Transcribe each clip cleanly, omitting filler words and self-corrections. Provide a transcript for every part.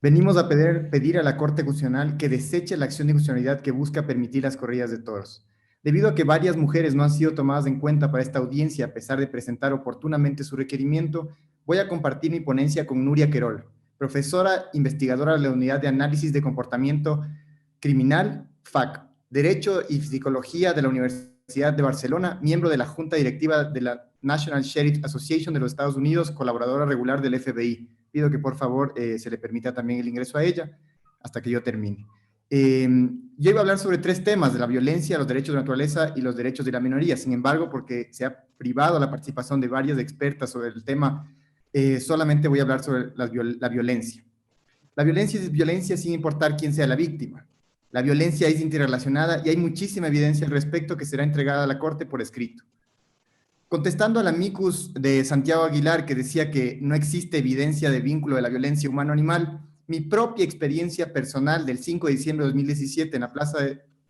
Venimos a pedir a la Corte Constitucional que deseche la acción de constitucionalidad que busca permitir las corridas de toros. Debido a que varias mujeres no han sido tomadas en cuenta para esta audiencia, a pesar de presentar oportunamente su requerimiento, voy a compartir mi ponencia con Nuria Querol, profesora investigadora de la Unidad de Análisis de Comportamiento Criminal, FAC, Derecho y Psicología de la Universidad de Barcelona, miembro de la Junta Directiva de la National Sheriff Association de los Estados Unidos, colaboradora regular del FBI. Pido que por favor se le permita también el ingreso a ella hasta que yo termine. Yo iba a hablar sobre tres temas: de la violencia, los derechos de la naturaleza y los derechos de la minoría. Sin embargo, porque se ha privado la participación de varias expertas sobre el tema, solamente voy a hablar sobre la violencia. La violencia es violencia sin importar quién sea la víctima. La violencia es interrelacionada y hay muchísima evidencia al respecto que será entregada a la Corte por escrito. Contestando al amicus de Santiago Aguilar, que decía que no existe evidencia de vínculo de la violencia humano-animal, mi propia experiencia personal del 5 de diciembre de 2017 en la Plaza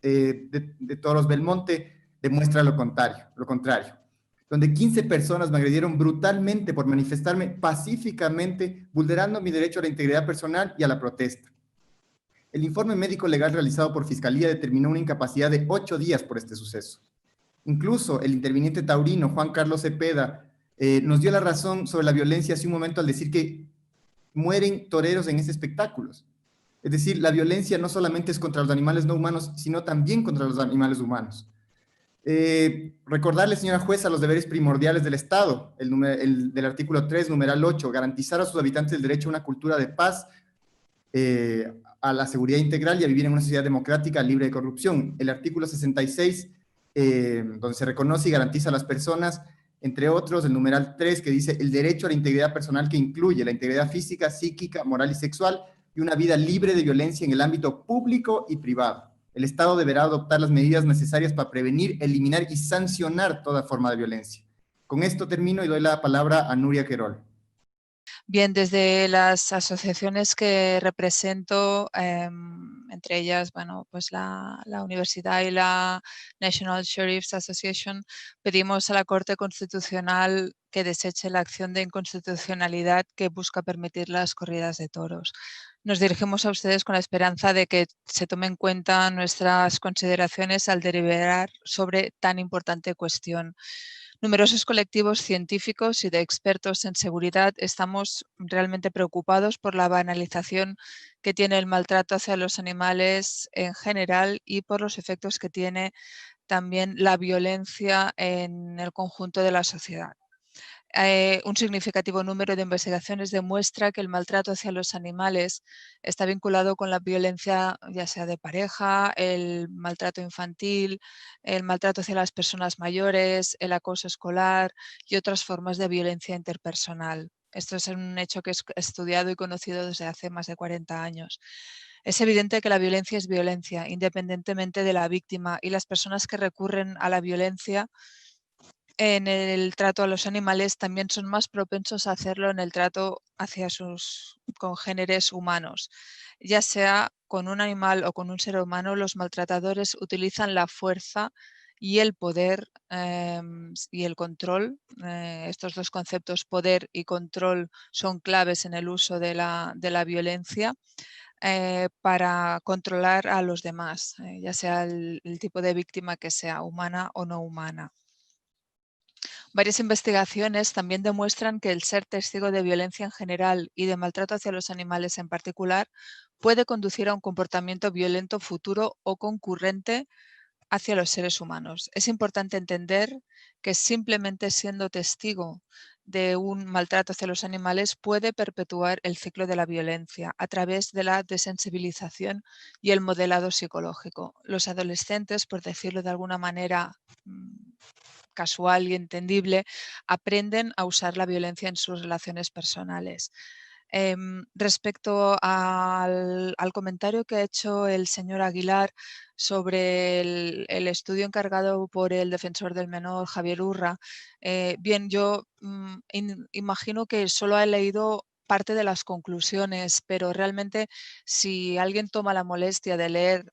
de Toros Belmonte demuestra lo contrario, donde 15 personas me agredieron brutalmente por manifestarme pacíficamente, vulnerando mi derecho a la integridad personal y a la protesta. El informe médico legal realizado por Fiscalía determinó una incapacidad de 8 días por este suceso. Incluso el interviniente taurino, Juan Carlos Cepeda, nos dio la razón sobre la violencia hace un momento al decir que mueren toreros en estos espectáculos. Es decir, la violencia no solamente es contra los animales no humanos, sino también contra los animales humanos. Recordarle, señora jueza, los deberes primordiales del Estado, del artículo 3, numeral 8, garantizar a sus habitantes el derecho a una cultura de paz, a la seguridad integral y a vivir en una sociedad democrática libre de corrupción. El artículo 66, donde se reconoce y garantiza a las personas, entre otros, el numeral 3, que dice el derecho a la integridad personal, que incluye la integridad física, psíquica, moral y sexual, y una vida libre de violencia en el ámbito público y privado. El Estado deberá adoptar las medidas necesarias para prevenir, eliminar y sancionar toda forma de violencia. Con esto termino y doy la palabra a Nuria Querol. Bien, desde las asociaciones que represento, entre ellas, bueno, pues la universidad y la National Sheriff's Association, pedimos a la Corte Constitucional que deseche la acción de inconstitucionalidad que busca permitir las corridas de toros. Nos dirigimos a ustedes con la esperanza de que se tomen en cuenta nuestras consideraciones al deliberar sobre tan importante cuestión. Numerosos colectivos científicos y de expertos en seguridad estamos realmente preocupados por la banalización que tiene el maltrato hacia los animales en general y por los efectos que tiene también la violencia en el conjunto de la sociedad. Un significativo número de investigaciones demuestra que el maltrato hacia los animales está vinculado con la violencia, ya sea de pareja, el maltrato infantil, el maltrato hacia las personas mayores, el acoso escolar y otras formas de violencia interpersonal. Esto es un hecho que es estudiado y conocido desde hace más de 40 años. Es evidente que la violencia es violencia, independientemente de la víctima, y las personas que recurren a la violencia en el trato a los animales también son más propensos a hacerlo en el trato hacia sus congéneres humanos. Ya sea con un animal o con un ser humano, los maltratadores utilizan la fuerza y el poder y el control. Estos dos conceptos, poder y control, son claves en el uso de la violencia para controlar a los demás, ya sea el tipo de víctima que sea, humana o no humana. Varias investigaciones también demuestran que el ser testigo de violencia en general y de maltrato hacia los animales en particular puede conducir a un comportamiento violento futuro o concurrente hacia los seres humanos. Es importante entender que simplemente siendo testigo de un maltrato hacia los animales puede perpetuar el ciclo de la violencia a través de la desensibilización y el modelado psicológico. Los adolescentes, por decirlo de alguna manera casual y entendible, aprenden a usar la violencia en sus relaciones personales. Respecto al comentario que ha hecho el señor Aguilar sobre el estudio encargado por el defensor del menor, Javier Urra, bien, yo imagino que solo ha leído parte de las conclusiones, pero realmente si alguien toma la molestia de leer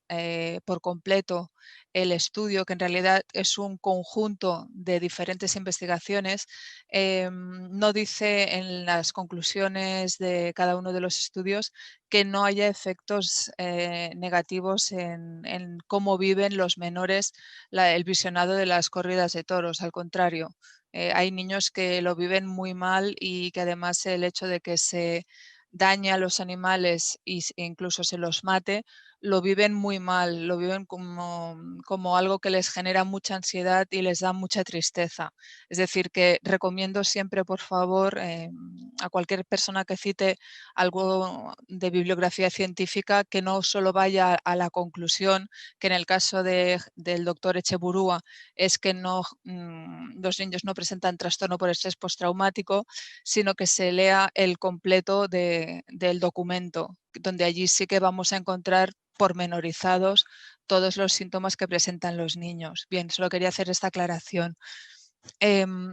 por completo el estudio, que en realidad es un conjunto de diferentes investigaciones, no dice en las conclusiones de cada uno de los estudios que no haya efectos negativos en cómo viven los menores el visionado de las corridas de toros. Al contrario, hay niños que lo viven muy mal y que además el hecho de que se dañe a los animales e incluso se los mate, lo viven muy mal, lo viven como algo que les genera mucha ansiedad y les da mucha tristeza. Es decir, que recomiendo siempre, por favor, a cualquier persona que cite algo de bibliografía científica, que no solo vaya a la conclusión, que en el caso del doctor Echeburúa es que los niños no presentan trastorno por estrés postraumático, sino que se lea el completo del documento, donde allí sí que vamos a encontrar pormenorizados todos los síntomas que presentan los niños. Bien, solo quería hacer esta aclaración.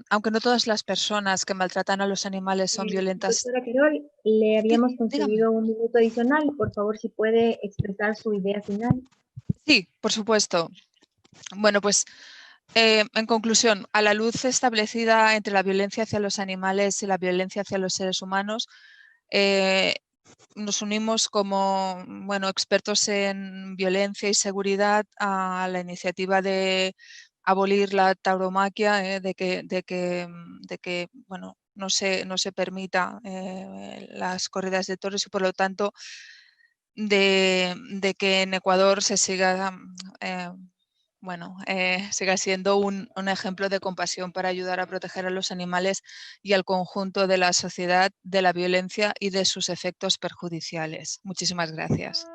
Aunque no todas las personas que maltratan a los animales son violentas. Doctora Querol, le habíamos Dígame. concedido un minuto adicional. Por favor, si puede expresar su idea final. Sí, por supuesto. Bueno, pues en conclusión, a la luz establecida entre la violencia hacia los animales y la violencia hacia los seres humanos, nos unimos como expertos en violencia y seguridad a la iniciativa de abolir la tauromaquia, de que no se permita las corridas de toros y por lo tanto de que en Ecuador se siga siga siendo un ejemplo de compasión para ayudar a proteger a los animales y al conjunto de la sociedad de la violencia y de sus efectos perjudiciales. Muchísimas gracias.